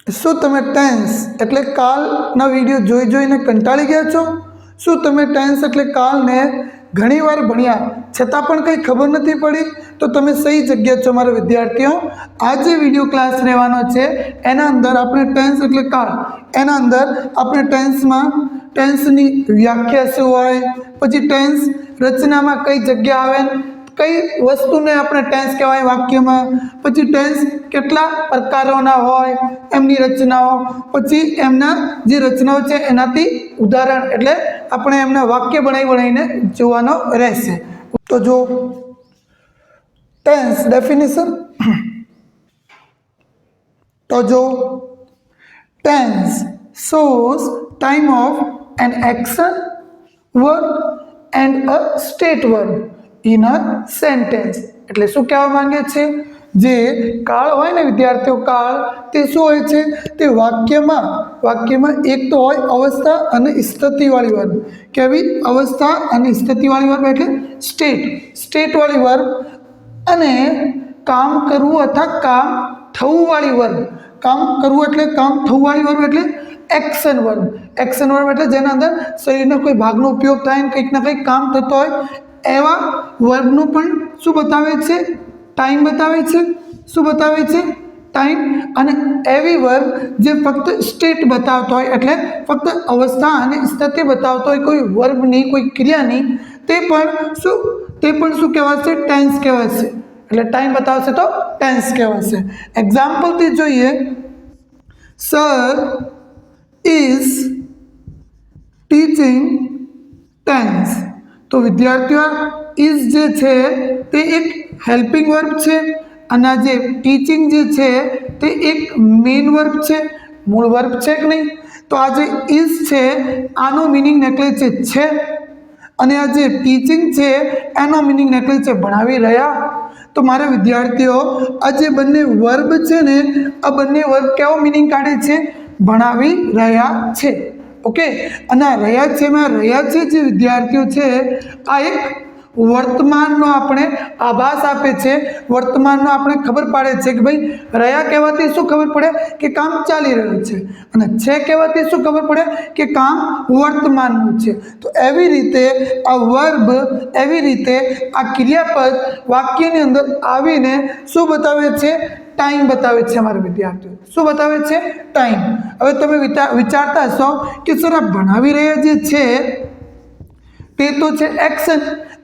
શું તમે ટેન્સ એટલે કાલના વિડીયો જોઈ જોઈને કંટાળી ગયા છો? શું તમે ટેન્સ એટલે કાલને ઘણીવાર ભણ્યા છતાં પણ કંઈ ખબર નથી પડી? તો તમે સહી જગ્યા છો મારા વિદ્યાર્થીઓ. આ જે વિડીયો ક્લાસ રહેવાનો છે એના અંદર આપણે ટેન્સ એટલે કાળ, એના અંદર આપણે ટેન્સની વ્યાખ્યા શું હોય, પછી ટેન્સ રચનામાં કઈ જગ્યા આવે, કઈ વસ્તુને આપણે ટેન્સ કહેવાય વાક્યમાં, પછી ટેન્સ કેટલા પ્રકારોના હોય, એમની રચનાઓ, પછી એમના જે રચનાઓ છે એનાથી ઉદાહરણ એટલે આપણે એમના વાક્ય બનાવીને જોવાનો રહેશે. તો જો ટેન્સ ડેફિનેશન, તો જો tense shows time of an action, verb and a state verb in a sentence. એટલે શું કહેવા માંગે છે? જે કાળ હોય ને વિદ્યાર્થીઓ, કાળ તે શું હોય છે? તે વાક્યમાં એક તો હોય અવસ્થા અને સ્થિતિવાળી વર્બ. કેવી અવસ્થા અને સ્થિતિવાળી વર્બ એટલે સ્ટેટવાળી વર્બ, અને કામ કરવું અથવા કામ થવું વાળી વર્બ. કામ કરવું એટલે કામ થવું વાળી વર્બ એટલે એક્શન વર્બ એટલે જેના અંદર શરીરના કોઈ ભાગનો ઉપયોગ થાય ને કંઈક ના કંઈક કામ થતો હોય એવા વર્બનું પણ શું બતાવે છે? ટાઈમ બતાવે છે. શું બતાવે છે? ટાઈમ. અને એવી વર્બ જે ફક્ત સ્ટેટ બતાવતો હોય એટલે ફક્ત અવસ્થા અને સ્થિતિ બતાવતો હોય, કોઈ વર્બની કોઈ ક્રિયાની, તે પણ શું કહેવાશે? ટેન્સ કહેવાશે. એટલે ટાઈમ બતાવશે તો ટેન્સ કહેવાશે. એક્ઝામ્પલથી જોઈએ, સર ઇઝ ટીચિંગ ટેન્સ. તો વિદ્યાર્થીઓ ઇઝ જે છે તે એક હેલ્પિંગ વર્બ છે, અને આ જે ટીચિંગ જે છે તે એક મેઇન વર્બ છે, મૂળ વર્બ છે કે નહીં? તો આ જે ઇઝ છે આનો મિનિંગ નીકળે છે, અને આ જે ટીચિંગ છે એનો મિનિંગ નીકળે છે ભણાવી રહ્યા. તો મારા વિદ્યાર્થીઓ આ જે બંને વર્બ છે ને, આ બંને વર્બ કેવો મિનિંગ કાઢે છે? ભણાવી રહ્યા છે. ઓકે. અને આ રહ્યા છે જે વિદ્યાર્થીઓ છે આ એક વર્તમાનનો આપણે આભાસ આપે છે, વર્તમાનનો આપણે ખબર પાડે છે કે ભાઈ રહ્યા કહેવાથી શું ખબર પડે? કે કામ ચાલી રહ્યું છે, અને છે કહેવાથી શું ખબર પડે? કે કામ વર્તમાનનું છે. તો એવી રીતે આ વર્બ, એવી રીતે આ ક્રિયાપદ વાક્યની અંદર આવીને શું બતાવે છે? ટાઈમ બતાવે છે અમારા વિદ્યાર્થીઓ. શું બતાવે છે? ટાઈમ. હવે તમે વિચારતા હશો કે સર આ ભણાવી રહ્યા જે છે તે તો છે એક્શન,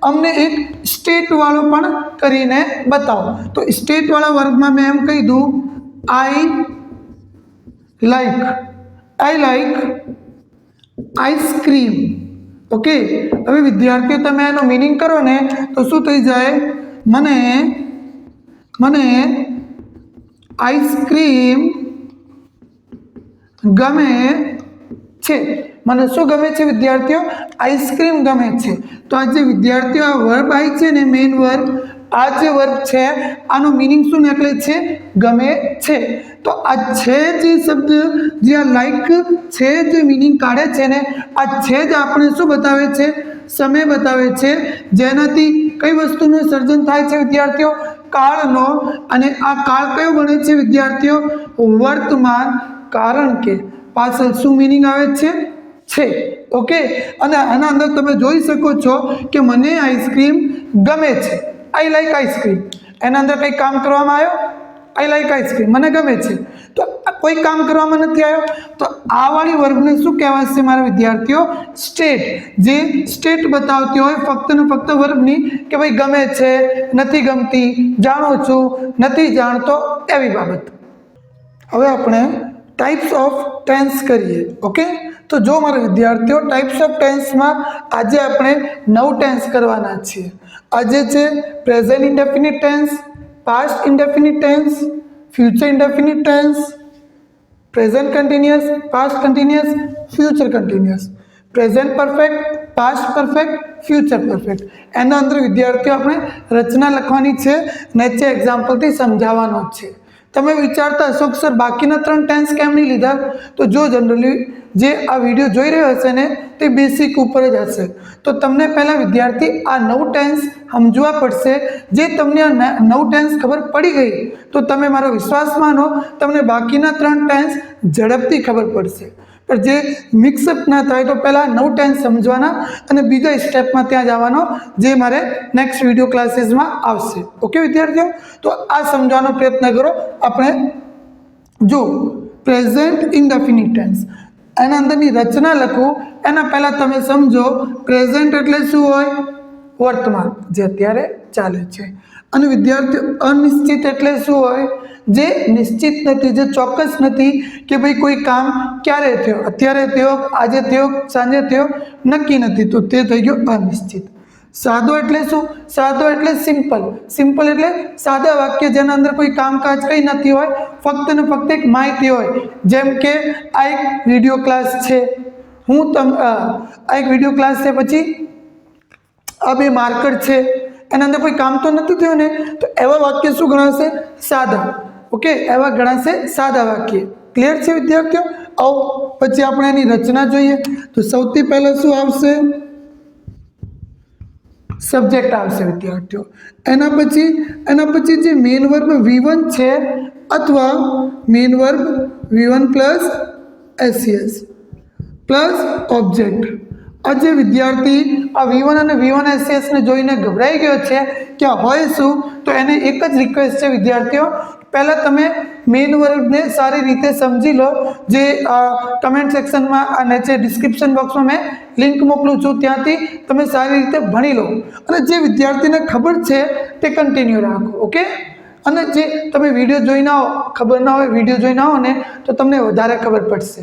અમને એક સ્ટેટ વાળો પણ કરીને બતાવો. તો સ્ટેટ વાળા વર્ગમાં મેં એમ કહી દઉં, આઈ લાઈક આઈસ્ક્રીમ. ઓકે. હવે વિદ્યાર્થીઓ તમે એનો મિનિંગ કરો ને તો શું થઈ જાય? મને આઈસ્ક્રીમ ગમે છે. મને શું ગમે છે વિદ્યાર્થીઓ? આઈસ્ક્રીમ ગમે છે. તો આ જે વિદ્યાર્થીઓ આ વર્બ આવી છે ને, મેઇન વર્બ, આ જે વર્બ છે આનો મિનિંગ શું નીકળે છે? ગમે છે. તો આ છે જે શબ્દ, જે આ લાઈક છે જે મિનિંગ કાઢે છે ને, આ છે જ આપણે શું બતાવે છે? સમય બતાવે છે, જેનાથી કઈ વસ્તુનું સર્જન થાય છે વિદ્યાર્થીઓ? કાળનો. અને આ કાળ કયો બને છે વિદ્યાર્થીઓ? વર્તમાન. કારણ કે પાછળ શું મિનિંગ આવે છે? છે. ઓકે. અને આના અંદર તમે જોઈ શકો છો કે મને આઈસ્ક્રીમ ગમે છે, આઈ લાઈક આઈસ્ક્રીમ. એના અંદર કંઈ કામ કરવામાં આવ્યો? આઈ લાઈક આઈસ્ક્રીમ, મને ગમે છે. તો કોઈ કામ કરવામાં નથી આવ્યો. તો આ વાળી વર્બને શું કહેવાશે મારા વિદ્યાર્થીઓ? સ્ટેટ. જે સ્ટેટ બતાવતી હોય ફક્ત ને ફક્ત વર્બની, કે ભાઈ ગમે છે, નથી ગમતી, જાણું છું, નથી જાણતો, એવી બાબત. હવે આપણે ટાઈપ્સ ઓફ ટેન્સ કરીએ. ઓકે. તો જો મારા વિદ્યાર્થીઓ ટાઈપ્સ ઓફ ટેન્સમાં આજે આપણે 9 ટેન્સ કરવાના છીએ. આજે છે present indefinite tense, past indefinite tense, future indefinite tense, present continuous, past continuous, future continuous, present perfect, past perfect, future perfect. એના અંદર વિદ્યાર્થીઓ આપણે રચના લખવાની છે, નીચે એક્ઝામ્પલથી સમજાવવાનો છે. તમે વિચારતા હશો કે સર બાકીના 3 ટેન્સ કેમ નહીં લીધા? તો જો જનરલી જે આ વિડીયો જોઈ રહ્યો હશે ને તે બેસિક ઉપર જ હશે. તો તમને પહેલાં વિદ્યાર્થી આ 9 ટેન્સ સમજવા પડશે. જે તમને આ 9 ટેન્સ ખબર પડી ગઈ તો તમે મારો વિશ્વાસ માનો, તમને બાકીના 3 ટેન્સ ઝડપથી ખબર પડશે. પણ જે મિક્સઅપ ના થાય તો પહેલાં 9 ટેન્સ સમજવાના અને બીજા સ્ટેપમાં ત્યાં જવાનો, જે મારે નેક્સ્ટ વિડીયો ક્લાસીસમાં આવશે. ઓકે વિદ્યાર્થીઓ, તો આ સમજવાનો પ્રયત્ન કરો. આપણે જો પ્રેઝન્ટ ઇનડેફિનિટ ટેન્સ એના અંદરની રચના લખું એના પહેલાં તમે સમજો પ્રેઝન્ટ એટલે શું હોય? વર્તમાન, જે અત્યારે ચાલે છે. અને વિદ્યાર્થીઓ અનિશ્ચિત એટલે શું હોય? જે નિશ્ચિત નથી, જે ચોક્કસ નથી કે ભાઈ કોઈ કામ ક્યારે થયો, અત્યારે થયો, આજે થયો, સાંજે થયો, નક્કી નથી, તો તે થઈ ગયો અનિશ્ચિત. સાદો એટલે શું? સાદો એટલે સિમ્પલ. સિમ્પલ એટલે સાદા વાક્ય જેના અંદર કોઈ કામકાજ કંઈ નથી હોય, ફક્ત ને ફક્ત એક માહિતી હોય. જેમ કે આ એક વિડીયો ક્લાસ છે, આ એક વિડીયો ક્લાસ છે, પછી આ 2 માર્કર છે, એના અંદર કોઈ કામ તો નથી થયું ને, તો એવા વાક્ય શું ગણાશે? સાદા. ઓકે, એવા ગણાશે સાદા વાક્ય. ક્લિયર છે વિદ્યાર્થીઓ? આવો પછી આપણે એની રચના જોઈએ. તો સૌથી પહેલાં શું આવશે? સબ્જેક્ટ આવશે વિદ્યાર્થીઓ. એના પછી જે મેઇન વર્બ V1 છે અથવા main verb V1 plus SES plus object. આજે વિદ્યાર્થી આ V1 અને V1 SES ને જોઈને ગભરાઈ ગયો છે કે આ હોય શું, તો એને એક જ રિક્વેસ્ટ છે વિદ્યાર્થીઓ, પહેલાં તમે મેઇન વર્બને સારી રીતે સમજી લો. જે કમેન્ટ સેક્શનમાં અને જે ડિસ્ક્રિપ્શન બોક્સમાં મેં લિંક મોકલું છું, ત્યાંથી તમે સારી રીતે ભણી લો. અને જે વિદ્યાર્થીને ખબર છે તે કન્ટિન્યુ રાખો. ઓકે, અને જે તમે વિડીયો જોઈને આવો, ખબર ના હોય વિડીયો જોઈને આવો ને, તો તમને વધારે ખબર પડશે.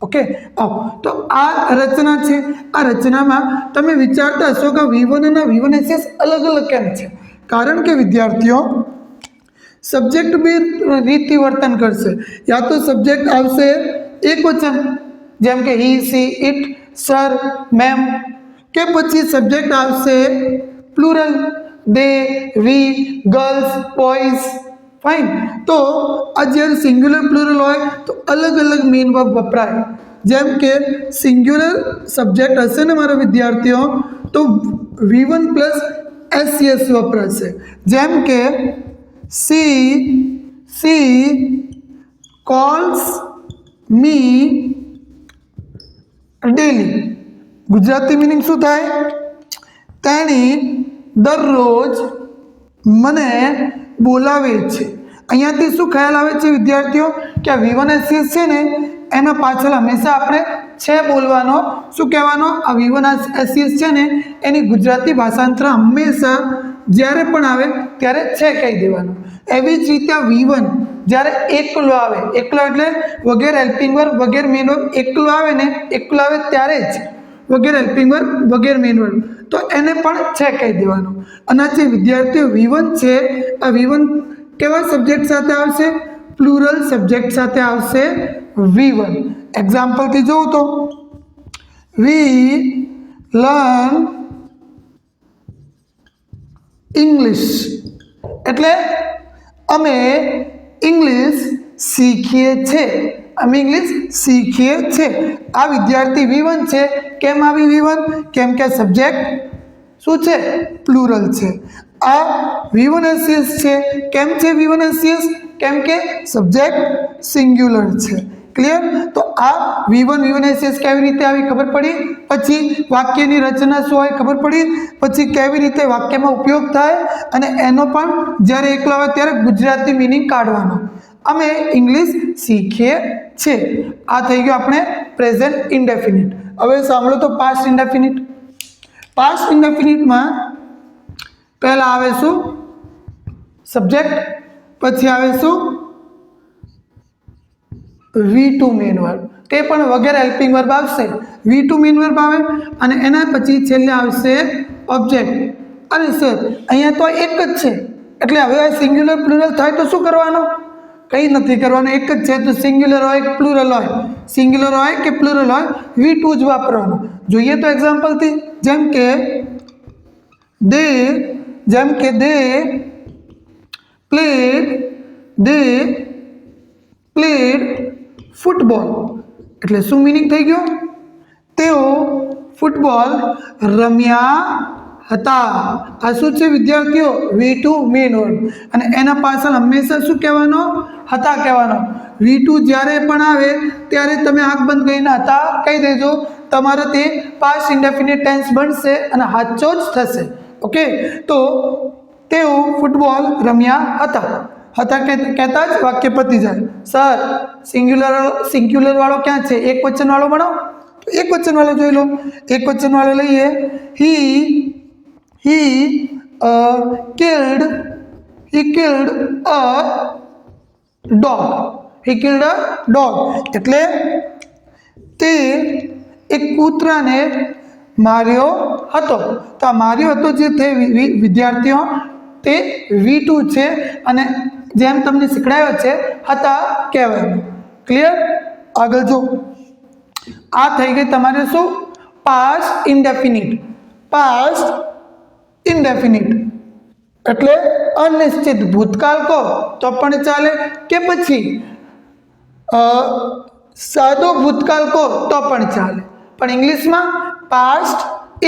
ઓકે, આવો તો આ રચના છે. આ રચનામાં તમે વિચારતા હશો કે V1 અને V1 SES અલગ અલગ કેમ છે? કારણ કે વિદ્યાર્થીઓ સબ્જેક્ટ 2 રીતથી વર્તન કરશે. યા તો સબ્જેક્ટ આવશે એક વચન, જેમ કે હી, સી, ઇટ, સર, મેમ, કે પછી સબ્જેક્ટ આવશે પ્લુરલ, દે, વી, ગર્લ્સ, બોયઝ. ફાઇન. તો આ જ્યારે સિંગ્યુલર પ્લુરલ હોય તો અલગ અલગ મેઇન વર્બ વપરાય. જેમ કે સિંગ્યુલર સબ્જેક્ટ હશે ને મારા વિદ્યાર્થીઓ, તો V1 પ્લસ SES વપરાશે. જેમ કે she calls me daily. Gujarati meaning શું થાય? તેણી દરરોજ મને બોલાવે છે. અહીંયાથી શું ખ્યાલ આવે છે વિદ્યાર્થીઓ કે આ V1 SES છે ને, એના પાછળ હંમેશા આપણે છે બોલવાનો. શું કહેવાનો? આ V1 SES છે ને, એની ગુજરાતી ભાષાંતર હંમેશા જ્યારે પણ આવે ત્યારે છે કહી દેવાનું. એવી જ રીતે આ V1 જ્યારે એકલો આવે, એકલો એટલે વગેર હેલ્પિંગ વર્બ વગેર મેઇન વર્બ, એકલો આવે ને, એકલો આવે ત્યારે જ વગેર હેલ્પિંગ વર્બ વગેર મેઇન વર્બ, તો એને પણ છે કહી દેવાનું. અને જે વિદ્યાર્થીઓ V1 છે, આ V1 કેવા સબ્જેક્ટ સાથે આવશે? પ્લુરલ સબ્જેક્ટ સાથે આવશે V1. એક્ઝામ્પલથી જોઉં તો વી લર્ન ઇંગ્લિશ, એટલે અમે ઇંગ્લિશ શીખીએ છીએ. અમે ઇંગ્લિશ શીખીએ છીએ. આ વિદ્યાર્થી V1 છે. કેમ આવી V1? કેમ કે સબ્જેક્ટ શું છે? પ્લુરલ છે. આ V1 SES છે. કેમ છે V1 SES? કેમ કે સબ્જેક્ટ સિંગ્યુલર છે. ક્લિયર? તો આ V1 SES કેવી રીતે આવી ખબર પડી. પછી વાક્યની રચના શું હોય ખબર પડી. પછી કેવી રીતે વાક્યમાં ઉપયોગ થાય, અને એનો પણ જ્યારે એકલો આવે ત્યારે ગુજરાતી મિનિંગ કાઢવાનો. અમે ઇંગ્લિશ શીખીએ છીએ. આ થઈ ગયું આપણે પ્રેઝન્ટ ઇનડેફિનિટ. હવે સાંભળો તો પાસ્ટ ઇનડેફિનિટ. પાસ્ટ ઇનડેફિનિટમાં પહેલાં આવે શું? સબ્જેક્ટ, પછી આવે શું? V2 મેઇન વર્બ, તે પણ વગેરે હેલ્પિંગ વર્બ આવશે. V2 મેઇન વર્બ આવે અને એના પછી છેલ્લે આવશે ઓબ્જેક્ટ. અને સર અહીંયા તો એક જ છે, એટલે હવે સિંગ્યુલર પ્લુરલ થાય તો શું કરવાનું? કંઈ નથી કરવાનું, એક જ છે. તો સિંગ્યુલર હોય કે પ્લુરલ હોય, સિંગ્યુલર હોય કે પ્લુરલ હોય, V2 જ વાપરવાનું. જોઈએ તો એક્ઝામ્પલથી, જેમ કે દે પ્લેડ ફૂટબોલ. એટલે શું મિનિંગ થઈ ગયો? તેઓ ફૂટબોલ રમ્યા હતા. આ શું છે વિદ્યાર્થીઓ? V2 main verb. અને એના પાછળ હંમેશા શું કહેવાનો? હતા કહેવાનો. V2 જ્યારે પણ આવે ત્યારે તમે આંખ બંધ કરીને હતા કહી દેજો. તમારે તે પાસ્ટ ઇન્ડેફિનિટ ટેન્સ બનશે અને સાચો જ થશે. ઓકે, તો તેઓ ફૂટબોલ રમ્યા હતા. હતા કહેતા જ વાક્ય પતી જાય. સર સિંગ્યુલર વાળો ક્યાં છે? એક વચન વાળો બનાવો. તો એક વચન વાળો જોઈ લો. એક વચન વાળો લઈએ. he killed a dog. he killed a dog એટલે તે એક કૂતરાને માર્યો હતો. તો આ માર્યો હતો જે તે વિદ્યાર્થીઓ તે V2 છે અને જેમ તમને શીખડાયો છે હતા કહેવાય. ક્લિયર? આગળ જો. આ થઈ ગઈ તમારે શું? પાસ્ટ ઇન્ડેફિનિટ. પાસ્ટ ઇન્ડેફિનિટ એટલે અનિશ્ચિત. ભૂતકાળ કહો તો પણ ચાલે કે પછી સાદો ભૂતકાળ કહો તો પણ ચાલે, પણ ઇંગ્લિશમાં પાસ્ટ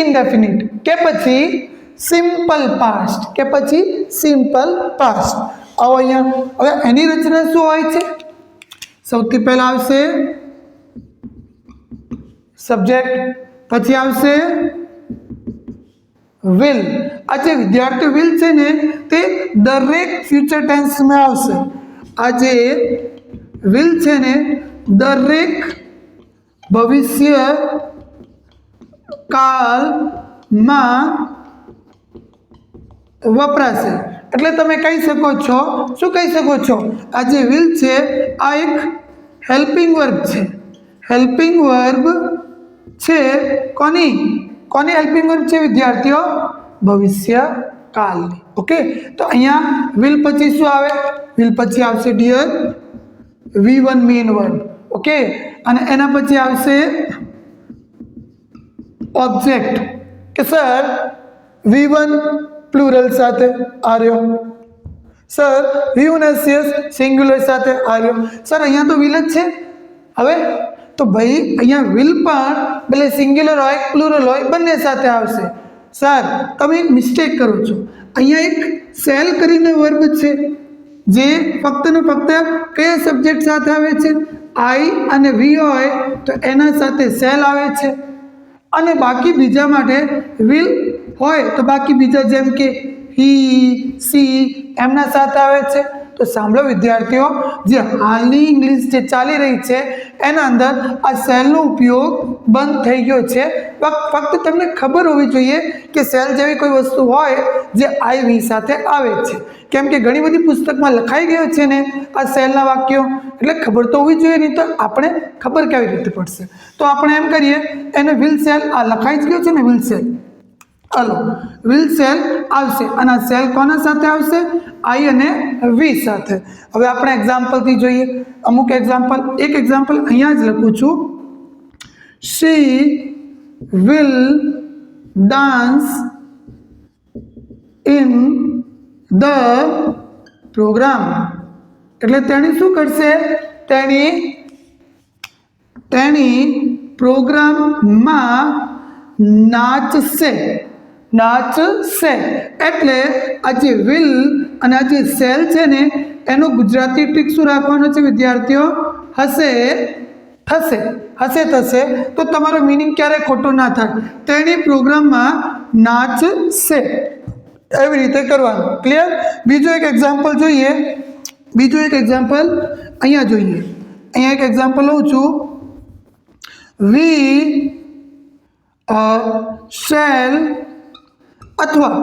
ઇન્ડેફિનિટ કે પછી સિમ્પલ પાસ્ટ કે પછી સિમ્પલ પાસ્ટ. આવો અહીંયા હવે એની રચના શું હોય છે? સૌથી પહેલા આવશે સબ્જેક્ટ, પછી આવશે વિલ. આ જે વિદ્યાર્થી વિલ છે ને તે દરેક ફ્યુચર ટેન્સમાં આવશે. આ જે વિલ છે ને દરેક ભવિષ્ય કાળમાં વપરાશે. એટલે તમે કહી શકો છો, શું કહી શકો છો? આ જે વિલ છે આ એક હેલ્પિંગ વર્બ છે. હેલ્પિંગ વર્બ છે કોની હેલ્પિંગ વર્બ છે વિદ્યાર્થીઓ? ભવિષ્ય કાળની. ઓકે, તો અહીંયા વિલ પછી શું આવે? વિલ પછી આવશે dear V1 main verb. Okay, અને એના પછી આવશે ઓબ્જેક્ટ કે સર V1 પ્લુરલ સાથે આવ્યો, સર V1 સિંગ્યુલર સાથે આવ્યો. સર અહીંયા તો વિલ જ છે. હવે તો ભાઈ અહીંયા વિલ પણ ભલે સિંગ્યુલર હોય પ્લુરલ હોય બંને સાથે આવશે. સર તમે એક મિસ્ટેક કરો છો. અહીંયા એક સેલ કરીને વર્બ છે જે ફક્ત ને ફક્ત કયા સબ્જેક્ટ સાથે આવે છે? આઈ અને વી હોય તો એના સાથે સેલ આવે છે, અને બાકી બીજા માટે વિલ હોય તો બાકી બીજા જેમ કે હી, સી એમના સાથે આવે છે. તો સાંભળો વિદ્યાર્થીઓ, જે હાલની ઇંગ્લિશ જે ચાલી રહી છે એના અંદર આ સેલનો ઉપયોગ બંધ થઈ ગયો છે. ફક્ત તમને ખબર હોવી જોઈએ કે સેલ જેવી કોઈ વસ્તુ હોય જે આઈ વી સાથે આવે છે, કેમ કે ઘણી બધી પુસ્તકમાં લખાઈ ગયો છે ને આ સેલના વાક્યો, એટલે ખબર તો હોવી જોઈએ. નહીં તો આપણે ખબર કેવી રીતે પડશે? તો આપણે એમ કરીએ એને વિલ સેલ, આ લખાઈ જ ગયો છે ને will cell. Hello, will cell આવશે અને આ સેલ કોના સાથે આવશે? આઈ અને વી સાથે. હવે આપણે એક્ઝામ્પલથી જોઈએ. અમુક એક્ઝામ્પલ, એક એક્ઝામ્પલ અહીંયા જ લખું છું. She will dance in the program. એટલે તેણી શું કરશે? તેણી પ્રોગ્રામમાં નાચશે. એટલે આ જે વિલ અને આ જે સેલ છે ને એનો ગુજરાતી ટ્રીક શું રાખવાનો છે વિદ્યાર્થીઓ? થશે. તો તમારો મિનિંગ ક્યારેય ખોટો ના થાય. તેની પ્રોગ્રામમાં નાચશે, એવી રીતે કરવાનું. ક્લિયર? બીજો એક એક્ઝામ્પલ જોઈએ. અહીંયા જોઈએ. અહીંયા એક એક્ઝામ્પલ લઉં છું. વી શેલ, અથવા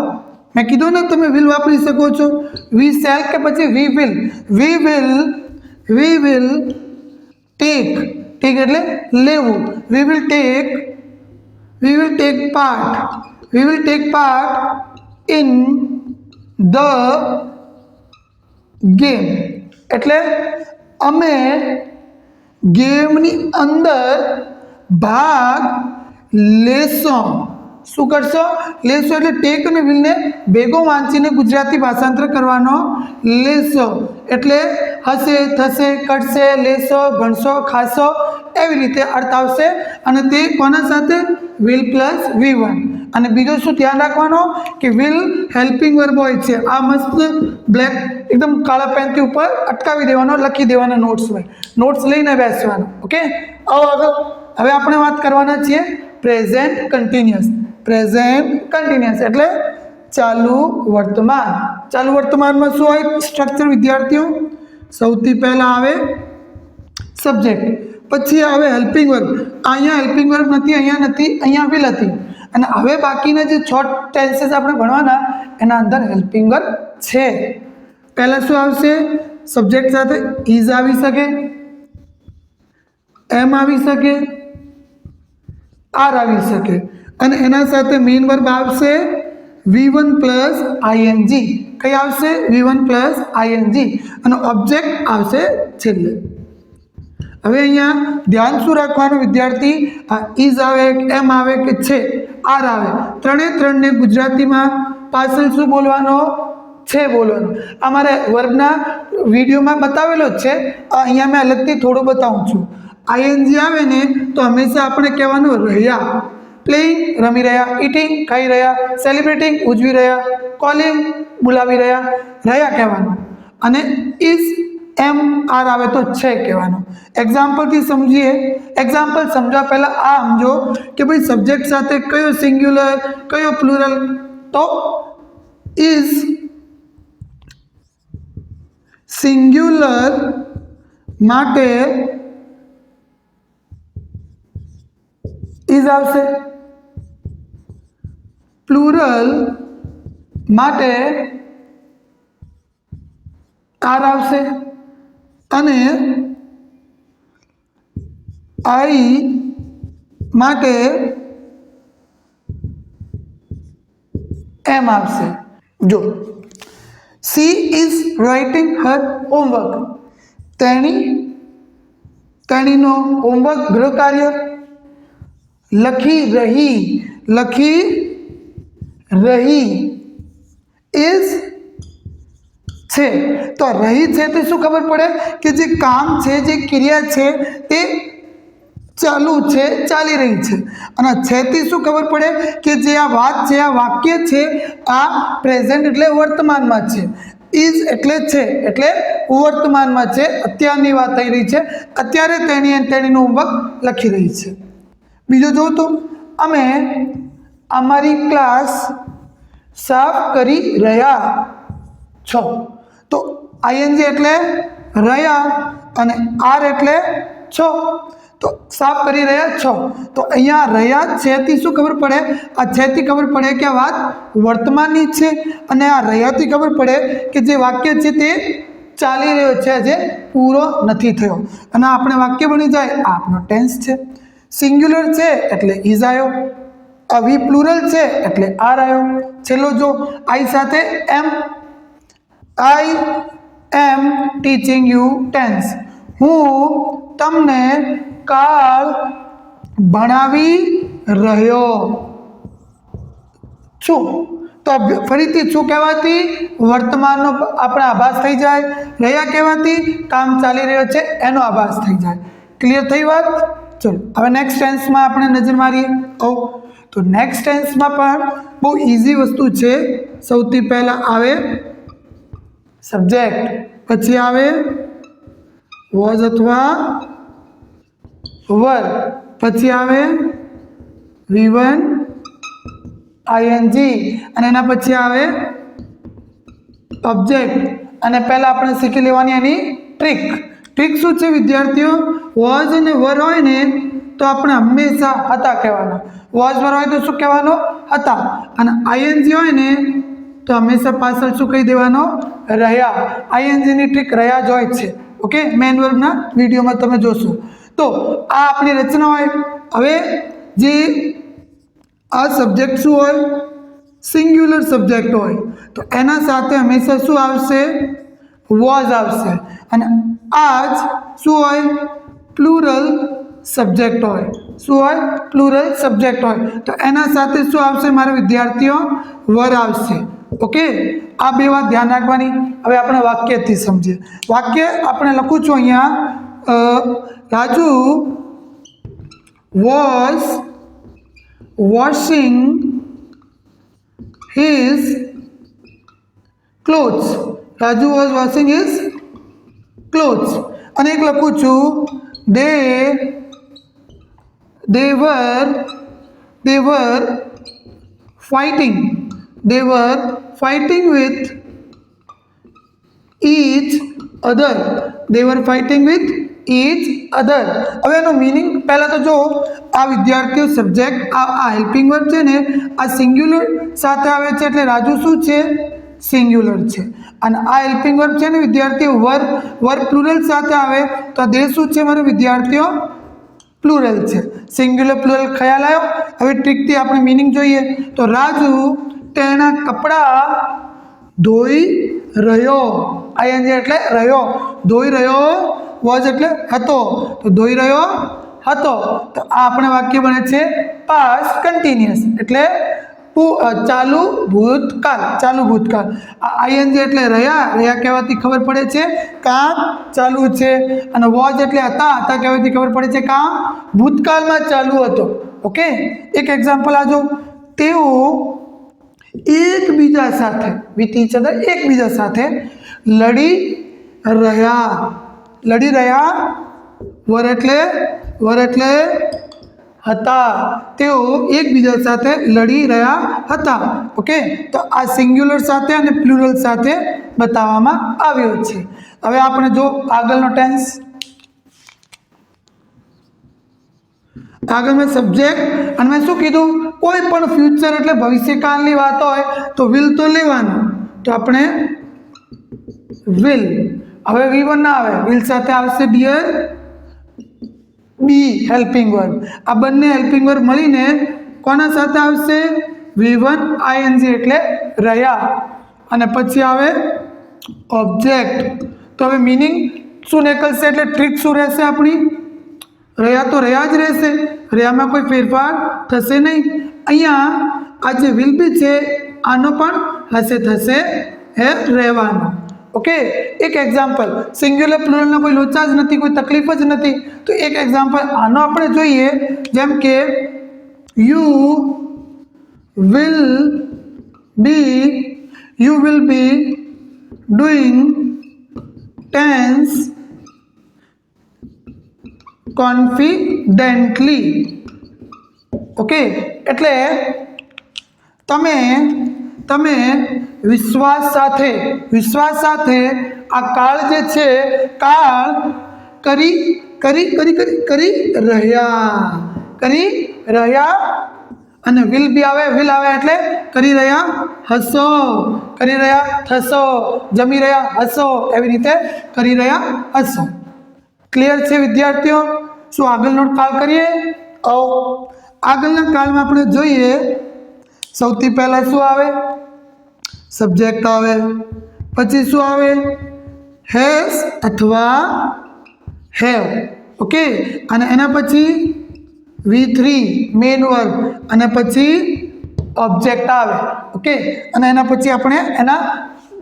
મેં કીધું ને તમે વિલ વાપરી શકો છો. વી શેલ કે પછી વી વિલ ટેક એટલે લેવું. We will take part in the game. એટલે અમે ગેમની અંદર ભાગ લેશો. શું કરશો? લેશો એટલે ટેક અને વિલને ભેગો વાંચીને ગુજરાતી ભાષાંતર કરવાનો. લેશો એટલે હશે, થશે, કરશે, લેશો, ભણશો, ખાશો એવી રીતે અર્થ આવશે અને તે કોના સાથે will પ્લસ V1 અને બીજો શું ધ્યાન રાખવાનો કે will હેલ્પિંગ વર્બ હોય છે આ મસ્ત બ્લેક એકદમ કાળા પેનથી ઉપર અટકાવી દેવાનો લખી દેવાના નોટ્સ લઈને બેસવાનો ઓકે આગળ હવે આપણે વાત કરવાના છીએ પ્રેઝન્ટ કન્ટિન્યુઅસ એટલે ચાલુ વર્તમાનમાં શું હોય સ્ટ્રક્ચર વિદ્યાર્થીઓ સૌથી પહેલા આવે સબ્જેક્ટ પછી આવે હેલ્પિંગ વર્બ અહીંયા હેલ્પિંગ વર્બ નથી અહીંયા will હતી અને હવે બાકીના જે 6 ટેન્સીસ આપણે ભણવાના એના અંદર હેલ્પિંગ વર્બ છે પહેલા શું આવશે સબ્જેક્ટ સાથે is આવી શકે am આવી શકે are આવી શકે અને એના સાથે મેઇન વર્બ આવશે V1 પ્લસ ing કઈ આવશે V1 પ્લસ ing અને ઓબ્જેક્ટ આવશે છેલ્લે હવે અહીંયા ધ્યાન શું રાખવાનું વિદ્યાર્થી આ is આવે એમ આવે કે છે આર આવે ત્રણને ગુજરાતીમાં પાછળ શું બોલવાનો છે બોલવાનું અમારે વર્બના વિડીયોમાં બતાવેલો જ છે અહીંયા મેં અલગથી થોડું બતાવું છું ing આવે ને તો હંમેશા આપણે કહેવાનું રહ્યા પ્લેઇંગ રમી રહ્યા ઇટિંગ ખાઈ રહ્યા સેલિબ્રેટિંગ ઉજવી રહ્યા કોલિંગ બોલાવી રહ્યા કહેવાનું અને ઇઝ એમ આર આવે તો છે કહેવાનું એક્ઝામ્પલથી સમજીએ એક્ઝામ્પલ સમજવા પહેલાં આ સમજો કે ભાઈ સબ્જેક્ટ સાથે કયો સિંગ્યુલર કયો પ્લુરલ તો ઇઝ સિંગ્યુલર માટે ઇઝ આવશે પ્લુરલ માટે આર આવશે અને આઈ માટે એમ આવશે જો she is writing her homework તેણીનો હોમવર્ક ગૃહ કાર્ય લખી રહી ઇઝ છે તો રહી છે તે શું ખબર પડે કે જે કામ છે જે ક્રિયા છે તે ચાલુ છે ચાલી રહી છે અને છે તે શું ખબર પડે કે જે આ વાત છે આ વાક્ય છે આ પ્રેઝન્ટ એટલે વર્તમાનમાં છે ઇઝ એટલે છે એટલે વર્તમાનમાં છે અત્યારની વાત થઈ રહી છે અત્યારે તેણીનું હોમવર્ક લખી રહી છે બીજો જો તો અમે અમારી ક્લાસ સાફ કરી રહ્યા છો તો ing એટલે રહ્યા અને આર એટલે છો તો સાફ કરી રહ્યા છો તો અહીંયા રહ્યા છેથી શું ખબર પડે આ છેથી ખબર પડે કે આ વાત વર્તમાનની છે અને આ રહ્યાથી ખબર પડે કે જે વાક્ય છે તે ચાલી રહ્યો છે જે પૂરો નથી થયો અને આપણે વાક્ય બની જાય આ આપણો ટેન્સ છે સિંગ્યુલર છે એટલે ઇઝ આવ્યો વી પ્લુરલ છે એટલે આર આવ્યો છેલ્લો જો આઈ સાથે એમ આઈ એમ ટીચિંગ યુ ટેન્સ હું તમને કાળ ભણાવી રહ્યો છું તો ફરીથી શું કહેવાથી વર્તમાનનો આપણે આભાસ થઈ જાય રહ્યા કહેવાથી કામ ચાલી રહ્યો છે એનો આભાસ થઈ જાય ક્લિયર થઈ વાત ચલો હવે નેક્સ્ટ ટેન્સમાં આપણે નજર મારીએ તો નેક્સ્ટ ટેન્સમાં પણ બહુ ઇઝી વસ્તુ છે સૌથી પહેલાં આવે સબ્જેક્ટ પછી આવે વોઝ અથવા વર પછી આવે V1 ing અને એના પછી આવે ઓબ્જેક્ટ અને પહેલાં આપણે શીખી લેવાની એની ટ્રીક શું છે વિદ્યાર્થીઓ વોઝ અને વર હોય ને તો આપણે હંમેશા હતા કહેવાના વોઝ વર હોય તો શું કહેવાનો હતા અને ing હોય ને તો હંમેશા પાછળ શું કહી દેવાનો રહ્યા ingની ટ્રીક રહ્યા જ હોય છે ઓકે મેન વર્બના વિડીયોમાં તમે જોશો તો આ આપણી રચના હોય હવે જે આ સબ્જેક્ટ શું હોય સિંગ્યુલર સબ્જેક્ટ હોય તો એના સાથે હંમેશા શું આવશે વોઝ આવશે અને આ જ શું હોય પ્લુરલ સબ્જેક્ટ હોય શું હોય પ્લુરલ સબ્જેક્ટ હોય તો એના સાથે શું આવશે મારા વિદ્યાર્થીઓ વર આવશે ઓકે આ બે વાત ધ્યાન રાખવાની હવે આપણે વાક્યથી સમજીએ વાક્ય આપણે લખું છું અહીંયા Raju was washing his clothes. Raju was washing his clothes. અને એક લખું છું they were fighting with each other. They were fighting with each other. હવે એનો મીનિંગ પહેલાં તો જો આ વિદ્યાર્થીઓ સબ્જેક્ટ આ હેલ્પિંગ વર્બ છે ને આ સિંગ્યુલર સાથે આવે છે એટલે રાજુ શું છે સિંગ્યુલર છે અને આ હેલ્પિંગ વર્બ છે ને વિદ્યાર્થીઓ વર્બ પ્લુરલ સાથે આવે તો આ દે શું છે મારા વિદ્યાર્થીઓ પ્લુરલ છે સિંગ્યુલર પ્લુરલ ખ્યાલ આવ્યો હવે ટ્રીકથી આપણે મીનિંગ જોઈએ તો રાજુ તેના કપડાં ધોઈ રહ્યો આઈએનજી એટલે રહ્યો ધોઈ રહ્યો વોઝ એટલે હતો તો ધોઈ રહ્યો હતો તો આ આપણે વાક્ય બને છે પાસ્ટ કન્ટિન્યુઅસ એટલે ચાલુ ભૂતકાળ આઈએનજી એટલે રહ્યા કહેવાથી ખબર પડે છે કામ ચાલુ છે અને વોઝ એટલે હતા કહેવાથી ખબર પડે છે કામ ભૂતકાળમાં ચાલુ હતો ઓકે એક એક્ઝામ્પલ આજો તેઓ એકબીજા સાથે વિથ ઈચ અધર એકબીજા સાથે લડી રહ્યા વર એટલે હતા તેઓ એકબીજા સાથે લડી રહ્યા હતા ઓકે તો આ સિંગ્યુલર સાથે અને પ્લુરલ સાથે બતાવવામાં આવ્યો છે હવે આપણે જો આગળનો ટેન્સ આગળ મેં સબ્જેક્ટ અને મેં શું કીધું કોઈ પણ ફ્યુચર એટલે ભવિષ્યકાળની વાત હોય તો વિલ તો લેવાનું તો આપણે વિલ હવે V1 ના આવે વિલ સાથે આવશે ડિયર બી હેલ્પિંગ વર્બ આ બંને હેલ્પિંગ વર્બ મળીને કોના સાથે આવશે V1 આઈએનજી એટલે રહ્યા અને પછી આવે ઓબ્જેક્ટ તો હવે મિનિંગ શું નીકળશે એટલે ટ્રીક શું રહેશે આપણી રહ્યા તો રહ્યા જ રહેશે રહ્યામાં કોઈ ફેરફાર થશે નહીં અહીંયા આ જે વિલ બી છે આનો પણ થશે હે રહેવાનો ઓકે એક એક્ઝામ્પલ સિંગ્યુલર પ્લુરલનો કોઈ લોચા જ નથી કોઈ તકલીફ જ નથી તો એક એક્ઝામ્પલ આનો આપણે જોઈએ જેમ કે you will be doing tense confidently okay એટલે તમે વિશ્વાસ સાથે આ કાળ જે છે કાળ કરી રહ્યા અને વિલ આવે એટલે કરી રહ્યા થશો જમી રહ્યા હશો એવી રીતે કરી રહ્યા હશો ક્લિયર છે વિદ્યાર્થીઓ શું આગળનો કાળ કરીએ આગળના કાળમાં આપણે જોઈએ સૌથી પહેલાં શું આવે સબ્જેક્ટ આવે પછી શું આવે હેઝ અથવા હેવ ઓકે અને એના પછી V3 મેઇન વર્બ અને પછી ઓબ્જેક્ટ આવે ઓકે અને એના પછી આપણે એના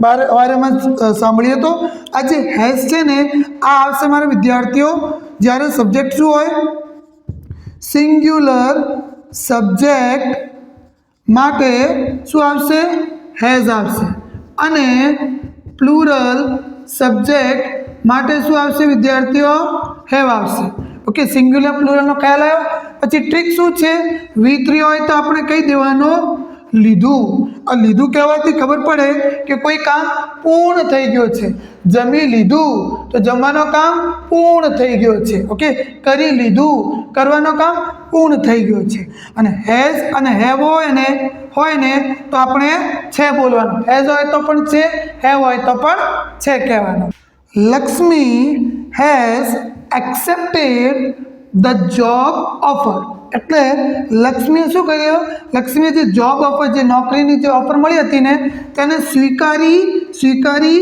બારેમાં સાંભળીએ તો આ જે હેઝ છે ને આ આવશે મારા વિદ્યાર્થીઓ જ્યારે સબ્જેક્ટ શું હોય સિંગ્યુલર સબ્જેક્ટ માટે શું આવશે હેઝ આવશે અને પ્લુરલ સબ્જેક્ટ માટે શું આવશે વિદ્યાર્થીઓ હેવ આવશે ઓકે સિંગ્યુલર પ્લુરલનો ખ્યાલ આવ્યો પછી ટ્રીક શું છે V3 હોય તો આપણે કહી દેવાનું લીધું આ લીધું કહેવાથી ખબર પડે કે કોઈ કામ પૂર્ણ થઈ ગયો છે જમી લીધું તો જમવાનું કામ પૂર્ણ થઈ ગયો છે ઓકે કરી લીધું કરવાનું કામ પૂર્ણ થઈ ગયું છે અને હેઝ અને હેવ હોય ને તો આપણે છે બોલવાનું હેઝ હોય તો પણ છે હેવ હોય તો પણ છે કહેવાનું Lakshmi has accepted the job offer એટલે લક્ષ્મીએ શું કર્યું લક્ષ્મીએ જે જોબ ઓફર જે નોકરીની જે ઓફર મળી હતી ને તેને સ્વીકારી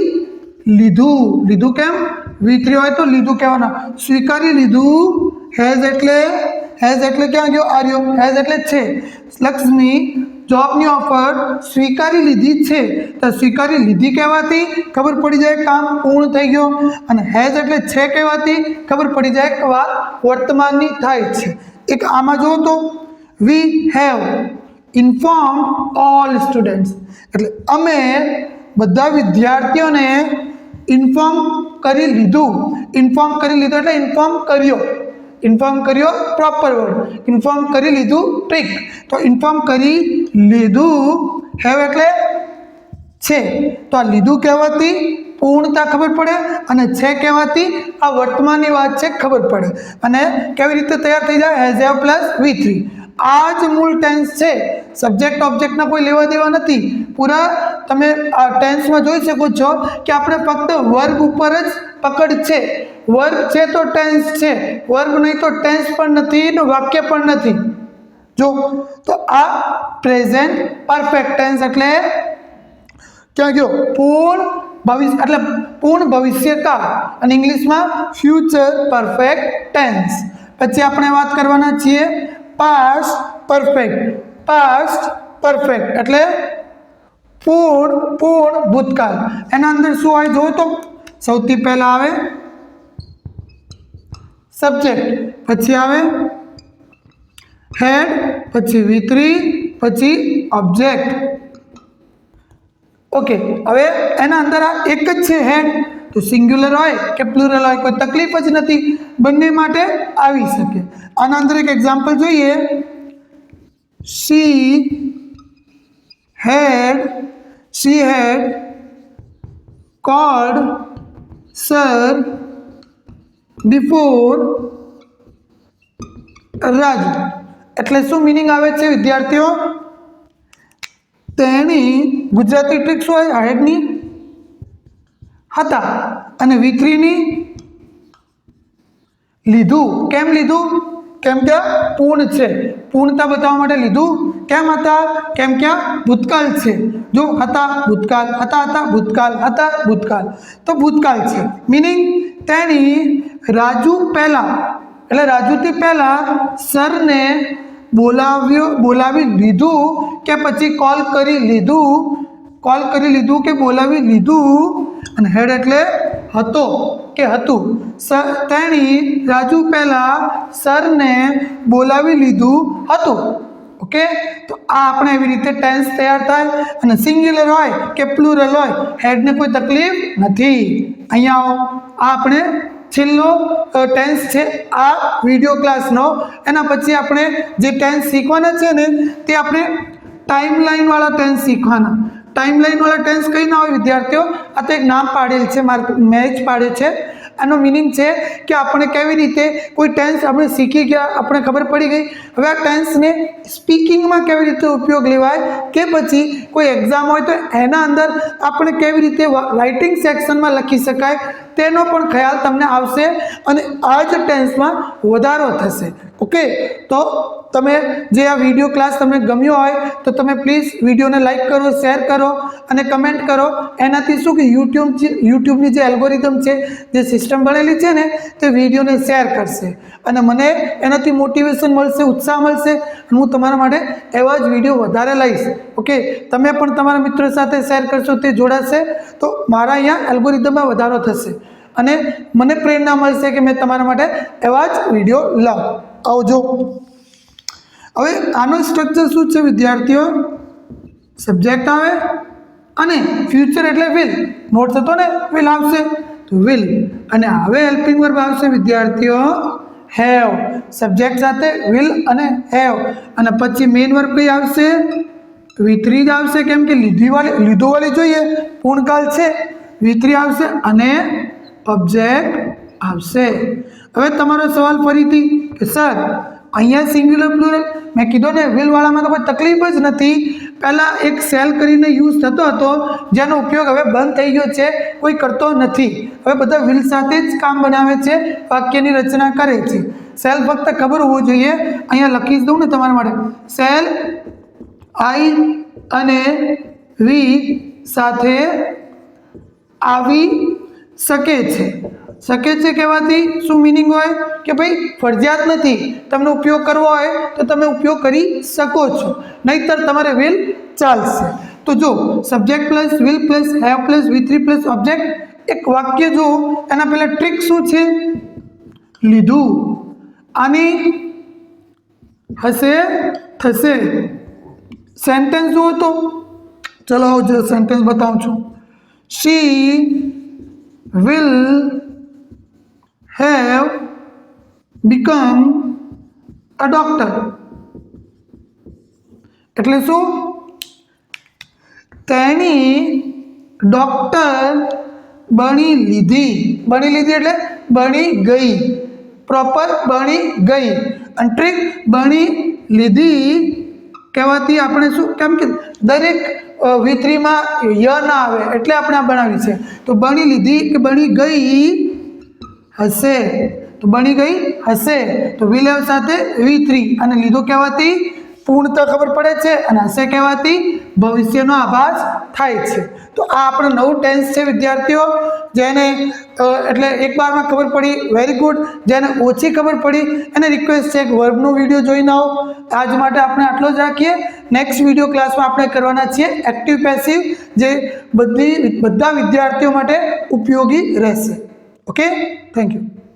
લીધું કેમ V3 હોય તો લીધું કહેવાના સ્વીકારી લીધું હેઝ એટલે ક્યાં ગયો આર્યો હેઝ એટલે છે લક્ષ્મી જોબની ઓફર સ્વીકારી લીધી છે તો સ્વીકારી લીધી કહેવાથી ખબર પડી જાય કામ પૂર્ણ થઈ ગયો, અને હેઝ એટલે છે કહેવાથી ખબર પડી જાય કે વાત વર્તમાનની થાય છે. એક આમાં જુઓ તો we have informed all students એટલે અમે બધા વિદ્યાર્થીઓને ઇન્ફોર્મ કરી લીધું. ઇન્ફોર્મ કરી લીધું એટલે ઇન્ફોર્મ કર્યો પ્રોપર વર્ડ, ઇન્ફોર્મ કરી લીધું ટ્રીક. તો ઇન્ફોર્મ કરી લીધું હેવ એટલે છે, તો આ લીધું કહેવાથી પૂર્ણતા ખબર પડે, અને છે કહેવાથી આ વર્તમાનની વાત છે ખબર પડે. અને કેવી રીતે તૈયાર થઈ જાય? Has have plus V3. આ જ મૂળ ટેન્સ છે, સબ્જેક્ટ ઓબ્જેક્ટના કોઈ લેવા દેવા નથી. પૂરા તમે આ ટેન્સમાં જોઈ શકો છો કે આપણે ફક્ત વર્બ ઉપર જ પકડ છે. વર્બ છે તો ટેન્સ છે, વર્બ નહીં તો ટેન્સ પણ નથી ને વાક્ય પણ નથી. જો તો આ પ્રેઝન્ટ પરફેક્ટ ટેન્સ એટલે ક્યાં ગયો? પૂર્ણ ભવિષ્ય એટલે પૂર્ણ ભવિષ્યકાળ, અને ઇંગ્લિશમાં ફ્યુચર પરફેક્ટ ટેન્સ. પછી આપણે વાત કરવાના છીએ પાસ્ટ પરફેક્ટ એટલે પૂર્ણ ભૂતકાળ. એના અંદર શું હોય જોવો તો સૌથી પહેલા આવે સબ્જેક્ટ, પછી આવે હેડ, પછી V3, પછી ઓબ્જેક્ટ. ઓકે, હવે એના અંદર આ એક જ છે હેડ, તો સિંગ્યુલર હોય કે પ્લુરલ હોય કોઈ તકલીફ જ નથી, બંને માટે આવી શકે. આના અંદર એક એક્ઝામ્પલ જોઈએ. she had called sir before Raju. એટલે શું મિનિંગ આવે છે વિદ્યાર્થીઓ? તેની ગુજરાતી ટ્રીક શું હોય? હેડની હતા, અને V3 ની લીધું. કેમ લીધું? કેમ કે પૂર્ણ છે, પૂર્ણતા બતાવવા માટે લીધું. કેમ હતા? કેમ કે ભૂતકાળ છે. જો હતા ભૂતકાળ, હતા ભૂતકાળ, તો ભૂતકાળ છે. મિનિંગ તેની રાજુ પહેલા એટલે રાજુથી પહેલા સરને બોલાવી લીધું કે પછી કોલ કરી લીધું કે બોલાવી લીધું, અને હેડ એટલે હતો કે હતું. તેણી રાજુ પહેલા સરને બોલાવી લીધું હતું. ઓકે, તો આ આપણે એવી રીતે ટેન્સ તૈયાર થાય. અને સિંગ્યુલર હોય કે પ્લુરલ હોય, હેડને કોઈ તકલીફ નથી. અહીંયા આવો, આ આપણે છેલ્લો ટેન્સ છે આ વિડીયો ક્લાસનો. એના પછી આપણે જે ટેન્સ શીખવાના છે ને તે આપણે ટાઈમલાઈનવાળા ટેન્સ શીખવાના. ટાઈમલાઈનવાળા ટેન્સ કઈ ના હોય વિદ્યાર્થીઓ? આ તો એક નામ પાડેલ છે, મેં જ પાડ્યું છે. એનો મિનિંગ છે કે આપણે કેવી રીતે કોઈ ટેન્સ આપણે શીખી ગયા, આપણે ખબર પડી ગઈ. હવે આ ટેન્સને સ્પીકિંગમાં કેવી રીતે ઉપયોગ લેવાય, કે પછી કોઈ એક્ઝામ હોય તો એના અંદર આપણે કેવી રીતે રાઇટિંગ સેક્શનમાં લખી શકાય તેનો પણ ખ્યાલ તમને આવશે, અને આ જ ટેન્સમાં વધારો થશે. ઓકે, તો તમે જે આ વિડીયો ક્લાસ તમને ગમ્યો હોય તો તમે પ્લીઝ વિડીયોને લાઈક કરો, શેર કરો અને કમેન્ટ કરો. એનાથી શું કે યુટ્યુબની જે એલ્ગોરિધમ છે, જે સિસ્ટમ બનેલી છે ને, તે વિડીયોને શેર કરશે, અને મને એનાથી મોટિવેશન મળશે, ઉત્સાહ મળશે, અને હું તમારા માટે એવા જ વિડીયો વધારે લઈશ. ઓકે, તમે પણ તમારા મિત્રો સાથે શેર કરશો, તે જોડાશે, તો મારા અહીંયા એલ્ગોરિધમમાં વધારો થશે, અને મને પ્રેરણા મળશે કે મેં તમારા માટે એવા જ વિડીયો લાવ. આવજો. હવે આનો સ્ટ્રક્ચર શું છે વિદ્યાર્થીઓ? સબ્જેક્ટ આવે અને ફ્યુચર એટલે વિલ. નોટ થતો ને, વિલ આવશે તો વિલ, અને હવે હેલ્પિંગ વર્બ આવશે વિદ્યાર્થીઓ હેવ. સબ્જેક્ટ સાથે વિલ અને હેવ, અને પછી મેઇન વર્બ કઈ આવશે? V3 જ આવશે, કેમ કે લીધુંવાળી જોઈએ, પૂર્ણકાળ છે. V3 આવશે અને ઓબ્જેક્ટ આવશે. હવે તમારો સવાલ ફરીથી કે સર અહીંયા સિંગ્યુલર પ્લુરલ મેં કીધું ને, વિલવાળામાં તો કોઈ તકલીફ જ નથી. પહેલાં એક સેલ કરીને યુઝ થતો હતો, જેનો ઉપયોગ હવે બંધ થઈ ગયો છે, કોઈ કરતો નથી. હવે બધા વિલ સાથે જ કામ બનાવે છે, વાક્યની રચના કરે છે. સેલ ફક્ત ખબર હોવું જોઈએ. અહીંયા લખી જ દઉં ને તમારા માટે. સેલ આઈ અને વી સાથે આવી શકે છે. શકે છે કહેવાથી શું મિનિંગ હોય કે ભાઈ ફરજિયાત નથી, તમને ઉપયોગ કરવો હોય તો તમે ઉપયોગ કરી શકો છો, નહીતર તમારે વિલ ચાલશે. તો જો subject plus will plus have plus V3 plus object, એક વાક્ય જો એના પહેલા ટ્રિક શું છે, લીધું, આની હશે થશે. સેન્ટેન્સ જુઓ તો ચલો જો સેન્ટેન્સ બતાવું છું. She will have become a doctor. એટલે શું, તેણી ડોક્ટર બની લીધી. બની લીધી એટલે બની ગઈ, પ્રોપર બની ગઈ. અને ટ્રીક બની લીધી કહેવાથી આપણે શું, કેમ કે દરેક V3 માં ય ના આવે એટલે આપણે આ બનાવી છે. તો બની લીધી કે બની ગઈ હશે, તો બની ગઈ હશે. તો વિલ હેવ સાથે V3 અને લીધો કહેવાથી પૂર્ણતા ખબર પડે છે અને હશે કહેવાથી ભવિષ્યનો આભાસ થાય છે. તો આ આપણું નવું ટેન્સ છે વિદ્યાર્થીઓ, જેને એટલે એક બારમાં ખબર પડી વેરી ગુડ, જેને ઓછી ખબર પડી એને રિક્વેસ્ટ છે કે વર્બનો વિડીયો જોઈને આવો. આજ માટે આપણે આટલો જ રાખીએ. નેક્સ્ટ વિડીયો ક્લાસમાં આપણે કરવાના છીએ એક્ટિવ પેસિવ, જે બધા વિદ્યાર્થીઓ માટે ઉપયોગી રહેશે. Okay, thank you.